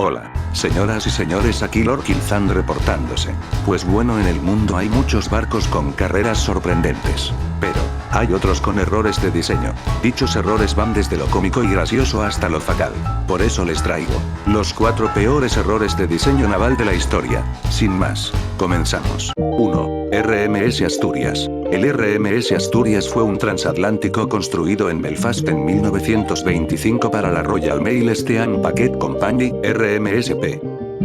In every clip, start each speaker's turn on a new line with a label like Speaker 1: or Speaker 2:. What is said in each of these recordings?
Speaker 1: Hola, señoras y señores, aquí Lord Killzan reportándose. Pues bueno, en el mundo hay muchos barcos con carreras sorprendentes. Pero, hay otros con errores de diseño. Dichos errores van desde lo cómico y gracioso hasta lo fatal. Por eso les traigo los 4 peores errores de diseño naval de la historia. Sin más, comenzamos. 1. RMS Asturias. El RMS Asturias fue un transatlántico construido en Belfast en 1925 para la Royal Mail Steam Packet Company, RMSP.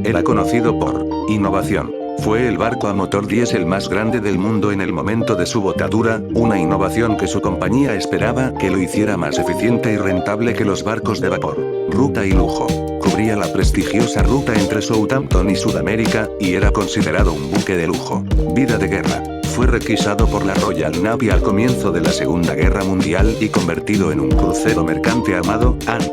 Speaker 1: Era conocido por innovación. Fue el barco a motor diésel más grande del mundo en el momento de su botadura, una innovación que su compañía esperaba que lo hiciera más eficiente y rentable que los barcos de vapor. Ruta y lujo. Cubría la prestigiosa ruta entre Southampton y Sudamérica, y era considerado un buque de lujo. Vida de guerra. Fue requisado por la Royal Navy al comienzo de la Segunda Guerra Mundial y convertido en un crucero mercante armado, Ankh.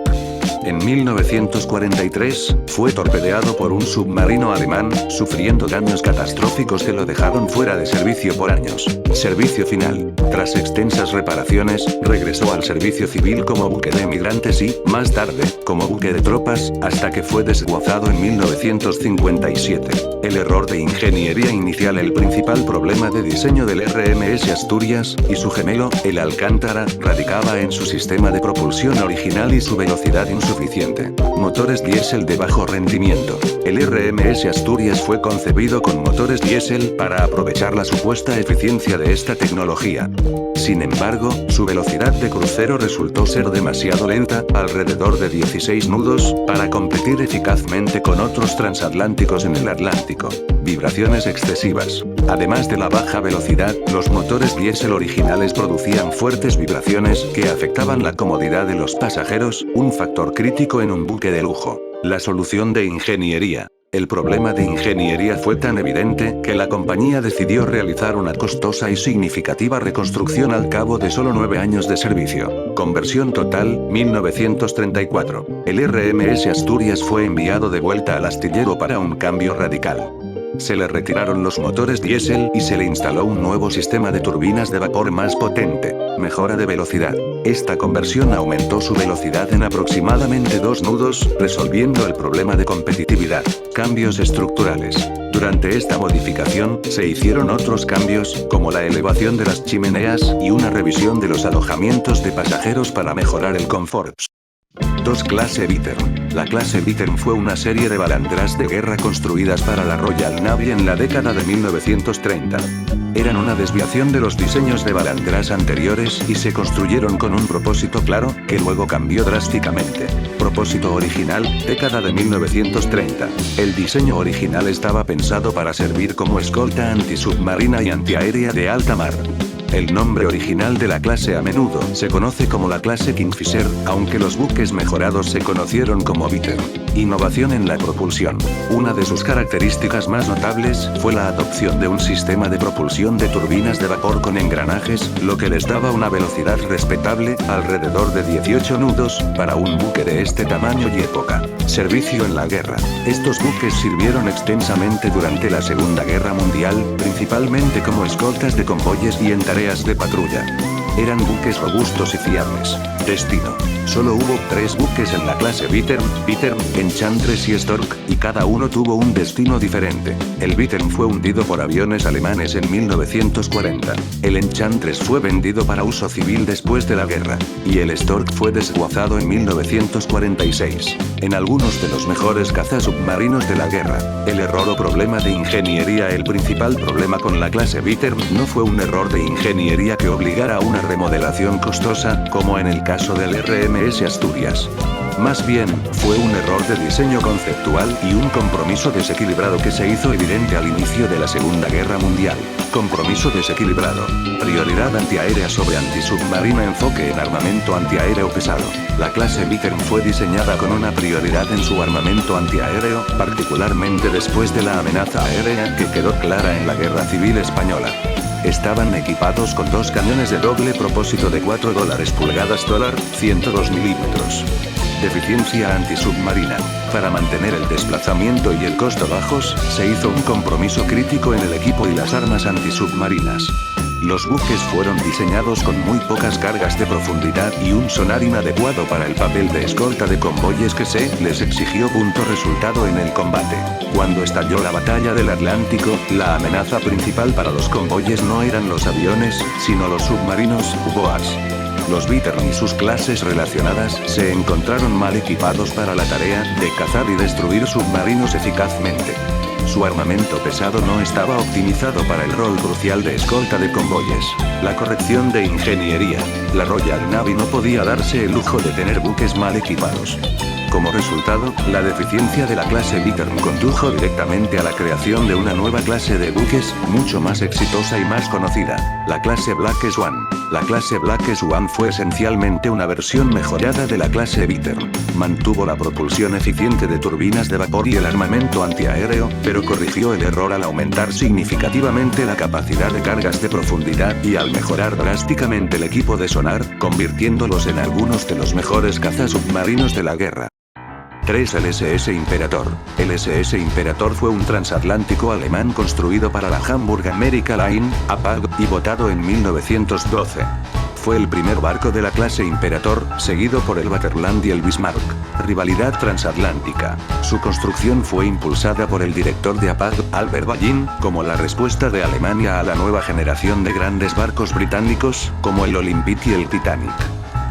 Speaker 1: En 1943, fue torpedeado por un submarino alemán, sufriendo daños catastróficos que lo dejaron fuera de servicio por años. Servicio final. Tras extensas reparaciones, regresó al servicio civil como buque de emigrantes y, más tarde, como buque de tropas, hasta que fue desguazado en 1957. El error de ingeniería inicial. El principal problema de diseño del RMS Asturias, y su gemelo, el Alcántara, radicaba en su sistema de propulsión original y su velocidad insuficiente. Motores diésel de bajo rendimiento. El RMS Asturias fue concebido con motores diésel para aprovechar la supuesta eficiencia de esta tecnología. Sin embargo, su velocidad de crucero resultó ser demasiado lenta, alrededor de 16 nudos, para competir eficazmente con otros transatlánticos en el Atlántico. Vibraciones excesivas. Además de la baja velocidad, los motores diésel originales producían fuertes vibraciones que afectaban la comodidad de los pasajeros, un factor crítico en un buque de lujo. La solución de ingeniería. El problema de ingeniería fue tan evidente que la compañía decidió realizar una costosa y significativa reconstrucción al cabo de solo 9 años de servicio. Conversión total, 1934. El RMS Asturias fue enviado de vuelta al astillero para un cambio radical. Se le retiraron los motores diésel y se le instaló un nuevo sistema de turbinas de vapor más potente. Mejora de velocidad. Esta conversión aumentó su velocidad en aproximadamente 2 nudos, resolviendo el problema de competitividad. Cambios estructurales. Durante esta modificación, se hicieron otros cambios, como la elevación de las chimeneas y una revisión de los alojamientos de pasajeros para mejorar el confort. 2. Clase Bittern. La clase Bittern fue una serie de balandras de guerra construidas para la Royal Navy en la década de 1930. Eran una desviación de los diseños de balandras anteriores y se construyeron con un propósito claro, que luego cambió drásticamente. Propósito original, década de 1930. El diseño original estaba pensado para servir como escolta antisubmarina y antiaérea de alta mar. El nombre original de la clase a menudo se conoce como la clase Kingfisher, aunque los buques mejorados se conocieron como Bittern. Innovación en la propulsión. Una de sus características más notables fue la adopción de un sistema de propulsión de turbinas de vapor con engranajes, lo que les daba una velocidad respetable, alrededor de 18 nudos, para un buque de este tamaño y época. Servicio en la guerra. Estos buques sirvieron extensamente durante la Segunda Guerra Mundial, principalmente como escoltas de convoyes y en tareas de patrulla. Eran buques robustos y fiables. Destino. Solo hubo 3 buques en la clase Bittern, Enchantress y Stork, y cada uno tuvo un destino diferente. El Bittern fue hundido por aviones alemanes en 1940. El Enchantress fue vendido para uso civil después de la guerra. Y el Stork fue desguazado en 1946. En algunos de los mejores cazasubmarinos de la guerra. El error o problema de ingeniería. El principal problema con la clase Bittern no fue un error de ingeniería que obligara a una remodelación costosa, como en el caso del RMS Asturias. Más bien, fue un error de diseño conceptual y un compromiso desequilibrado que se hizo evidente al inicio de la Segunda Guerra Mundial. Compromiso desequilibrado. Prioridad antiaérea sobre antisubmarina. Enfoque en armamento antiaéreo pesado. La clase Bittern fue diseñada con una prioridad en su armamento antiaéreo, particularmente después de la amenaza aérea que quedó clara en la Guerra Civil Española. Estaban equipados con 2 cañones de doble propósito de 4 pulgadas $, 102 milímetros. Deficiencia antisubmarina. Para mantener el desplazamiento y el costo bajos, se hizo un compromiso crítico en el equipo y las armas antisubmarinas. Los buques fueron diseñados con muy pocas cargas de profundidad y un sonar inadecuado para el papel de escolta de convoyes que se les exigió. Resultado en el combate. Cuando estalló la batalla del Atlántico, la amenaza principal para los convoyes no eran los aviones, sino los submarinos, U-Boats. Los Bittern y sus clases relacionadas se encontraron mal equipados para la tarea de cazar y destruir submarinos eficazmente. Su armamento pesado no estaba optimizado para el rol crucial de escolta de convoyes. La corrección de ingeniería. La Royal Navy no podía darse el lujo de tener buques mal equipados. Como resultado, la deficiencia de la clase Bittern condujo directamente a la creación de una nueva clase de buques, mucho más exitosa y más conocida, la clase Black Swan. La clase Black Swan fue esencialmente una versión mejorada de la clase Bittern. Mantuvo la propulsión eficiente de turbinas de vapor y el armamento antiaéreo, pero corrigió el error al aumentar significativamente la capacidad de cargas de profundidad y al mejorar drásticamente el equipo de sonar, convirtiéndolos en algunos de los mejores cazasubmarinos de la guerra. 3. El SS Imperator. El SS Imperator fue un transatlántico alemán construido para la Hamburg America Line, APAG, y votado en 1912. Fue el primer barco de la clase Imperator, seguido por el Vaterland y el Bismarck. Rivalidad transatlántica. Su construcción fue impulsada por el director de APAG, Albert Ballin, como la respuesta de Alemania a la nueva generación de grandes barcos británicos, como el Olympic y el Titanic.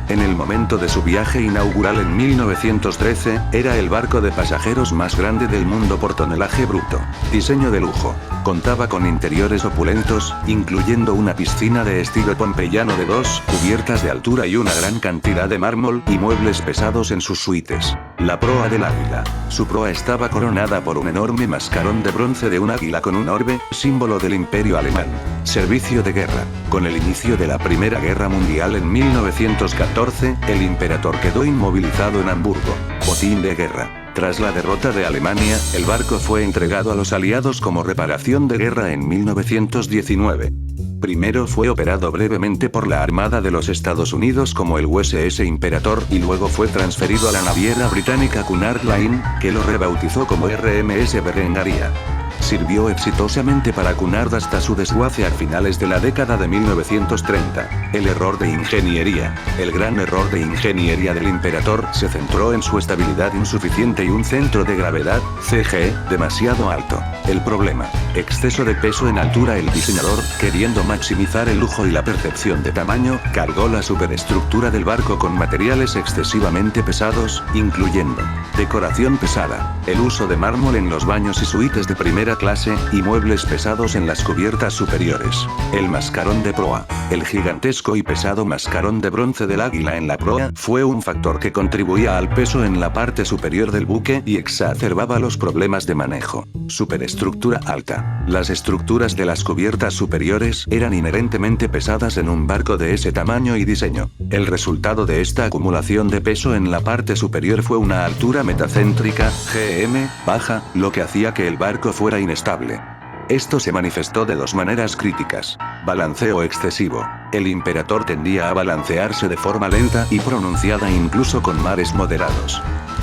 Speaker 1: En el momento de su viaje inaugural en 1913, era el barco de pasajeros más grande del mundo por tonelaje bruto. Diseño de lujo. Contaba con interiores opulentos, incluyendo una piscina de estilo pompeyano de 2 cubiertas de altura y una gran cantidad de mármol y muebles pesados en sus suites. La proa del águila. Su proa estaba coronada por un enorme mascarón de bronce de un águila con un orbe, símbolo del Imperio Alemán. Servicio de guerra. Con el inicio de la Primera Guerra Mundial en 1914, el Imperator quedó inmovilizado en Hamburgo. Botín de guerra. Tras la derrota de Alemania, el barco fue entregado a los aliados como reparación de guerra en 1919. Primero fue operado brevemente por la Armada de los Estados Unidos como el USS Imperator y luego fue transferido a la naviera británica Cunard Line, que lo rebautizó como RMS Berengaria. Sirvió exitosamente para Cunard hasta su desguace a finales de la década de 1930. El error de ingeniería. El gran error de ingeniería del Imperator se centró en su estabilidad insuficiente y un centro de gravedad, CG, demasiado alto. El problema. Exceso de peso en altura. El diseñador, queriendo maximizar el lujo y la percepción de tamaño, cargó la superestructura del barco con materiales excesivamente pesados, incluyendo decoración pesada, el uso de mármol en los baños y suites de primera clase, y muebles pesados en las cubiertas superiores. El mascarón de proa. El gigantesco y pesado mascarón de bronce del águila en la proa fue un factor que contribuía al peso en la parte superior del buque y exacerbaba los problemas de manejo. Superestructura alta. Las estructuras de las cubiertas superiores eran inherentemente pesadas en un barco de ese tamaño y diseño. El resultado de esta acumulación de peso en la parte superior fue una altura metacéntrica, GM, baja, lo que hacía que el barco fuera inestable. Esto se manifestó de dos maneras críticas. Balanceo excesivo. El Imperator tendía a balancearse de forma lenta y pronunciada incluso con mares moderados.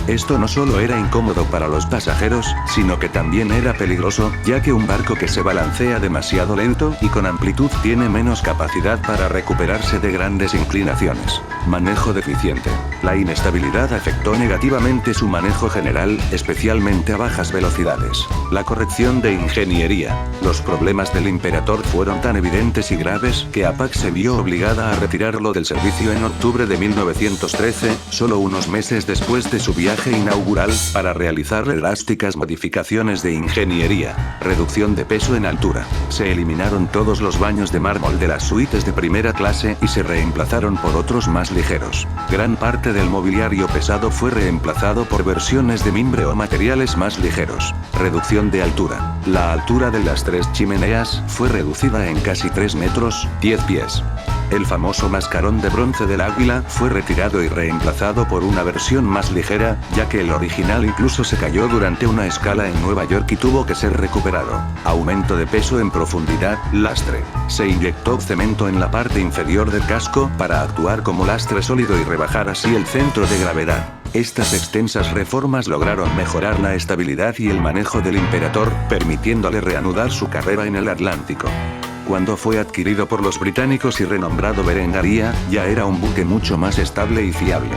Speaker 1: Esto no solo era incómodo para los pasajeros, sino que también era peligroso, ya que un barco que se balancea demasiado lento y con amplitud tiene menos capacidad para recuperarse de grandes inclinaciones. Manejo deficiente. La inestabilidad afectó negativamente su manejo general, especialmente a bajas velocidades. La corrección de ingeniería. Los problemas del Imperator fueron tan evidentes y graves que APAC se vio obligada a retirarlo del servicio en octubre de 1913, solo unos meses después de su viaje inaugural, para realizarle drásticas modificaciones de ingeniería. Reducción de peso en altura. Se eliminaron todos los baños de mármol de las suites de primera clase y se reemplazaron por otros más ligeros. Gran parte del mobiliario pesado fue reemplazado por versiones de mimbre o materiales más ligeros. Reducción de altura. La altura de las tres chimeneas fue reducida en casi 3 metros, 10 pies. El famoso mascarón de bronce del águila fue retirado y reemplazado por una versión más ligera, ya que el original incluso se cayó durante una escala en Nueva York y tuvo que ser recuperado. Aumento de peso en profundidad, lastre. Se inyectó cemento en la parte inferior del casco para actuar como lastre sólido y rebajar así el centro de gravedad. Estas extensas reformas lograron mejorar la estabilidad y el manejo del Imperator, permitiéndole reanudar su carrera en el Atlántico. Cuando fue adquirido por los británicos y renombrado Berengaria, ya era un buque mucho más estable y fiable.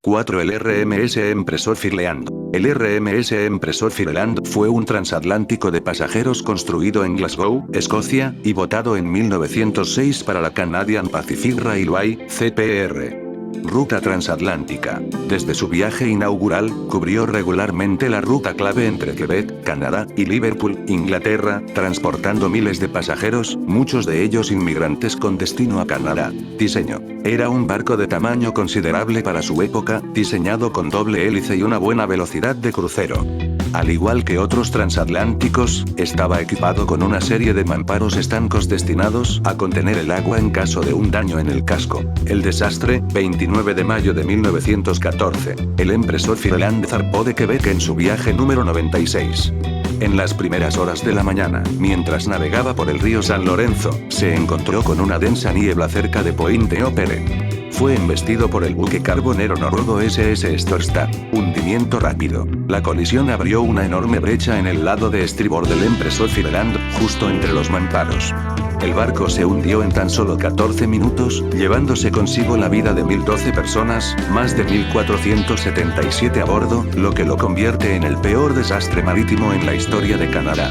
Speaker 1: 4. El RMS Empress Ireland. El RMS Empress Ireland fue un transatlántico de pasajeros construido en Glasgow, Escocia, y votado en 1906 para la Canadian Pacific Railway, CPR. Ruta transatlántica. Desde su viaje inaugural, cubrió regularmente la ruta clave entre Quebec, Canadá, y Liverpool, Inglaterra, transportando miles de pasajeros, muchos de ellos inmigrantes con destino a Canadá. Diseño. Era un barco de tamaño considerable para su época, diseñado con doble hélice y una buena velocidad de crucero. Al igual que otros transatlánticos, estaba equipado con una serie de mamparos estancos destinados a contener el agua en caso de un daño en el casco. El desastre, 29 de mayo de 1914. El Empress Ireland zarpó de Quebec en su viaje número 96. En las primeras horas de la mañana, mientras navegaba por el río San Lorenzo, se encontró con una densa niebla cerca de Pointe-Opere. Fue embestido por el buque carbonero noruego SS Storstad. Hundimiento rápido. La colisión abrió una enorme brecha en el lado de estribor del Empress Ireland, justo entre los mamparos. El barco se hundió en tan solo 14 minutos, llevándose consigo la vida de 1012 personas, más de 1477 a bordo, lo que lo convierte en el peor desastre marítimo en la historia de Canadá.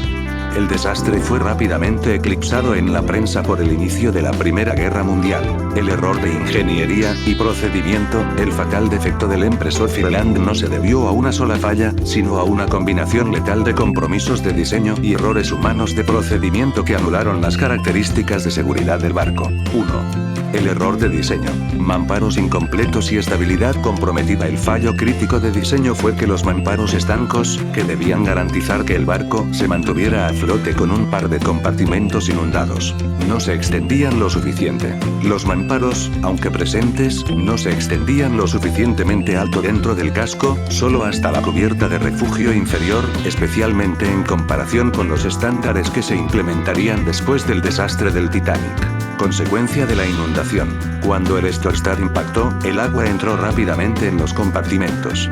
Speaker 1: El desastre fue rápidamente eclipsado en la prensa por el inicio de la Primera Guerra Mundial. El error de ingeniería y procedimiento, el fatal defecto del Empress Ireland no se debió a una sola falla, sino a una combinación letal de compromisos de diseño y errores humanos de procedimiento que anularon las características de seguridad del barco. 1. El error de diseño. Mamparos incompletos y estabilidad comprometida. El fallo crítico de diseño fue que los mamparos estancos, que debían garantizar que el barco se mantuviera a flote con un par de compartimentos inundados, no se extendían lo suficiente. Los mamparos, aunque presentes, no se extendían lo suficientemente alto dentro del casco, solo hasta la cubierta de refugio inferior, especialmente en comparación con los estándares que se implementarían después del desastre del Titanic. Consecuencia de la inundación. Cuando el Storstad impactó, el agua entró rápidamente en los compartimentos.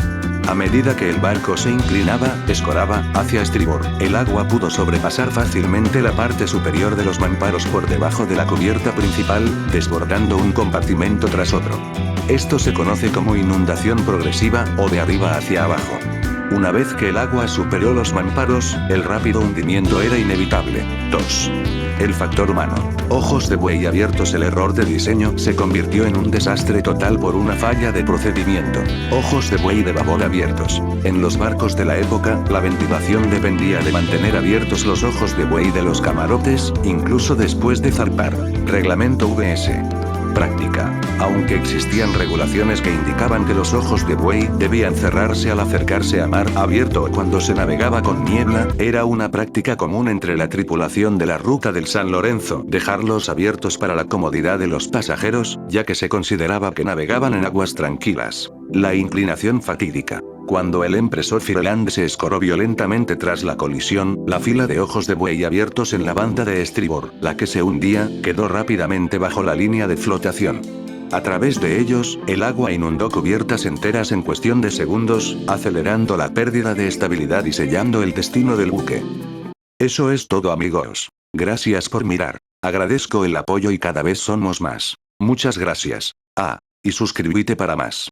Speaker 1: A medida que el barco se inclinaba, escoraba, hacia estribor, el agua pudo sobrepasar fácilmente la parte superior de los mamparos por debajo de la cubierta principal, desbordando un compartimento tras otro. Esto se conoce como inundación progresiva, o de arriba hacia abajo. Una vez que el agua superó los mamparos, el rápido hundimiento era inevitable. 2. El factor humano. Ojos de buey abiertos. El error de diseño se convirtió en un desastre total por una falla de procedimiento. Ojos de buey de babor abiertos. En los barcos de la época, la ventilación dependía de mantener abiertos los ojos de buey de los camarotes, incluso después de zarpar. Reglamento VS. Práctica. Aunque existían regulaciones que indicaban que los ojos de buey debían cerrarse al acercarse a mar abierto o cuando se navegaba con niebla, era una práctica común entre la tripulación de la ruta del San Lorenzo dejarlos abiertos para la comodidad de los pasajeros, ya que se consideraba que navegaban en aguas tranquilas. La inclinación fatídica. Cuando el Empress Ireland se escoró violentamente tras la colisión, la fila de ojos de buey abiertos en la banda de estribor, la que se hundía, quedó rápidamente bajo la línea de flotación. A través de ellos, el agua inundó cubiertas enteras en cuestión de segundos, acelerando la pérdida de estabilidad y sellando el destino del buque. Eso es todo, amigos. Gracias por mirar. Agradezco el apoyo y cada vez somos más. Muchas gracias. Y suscríbete para más.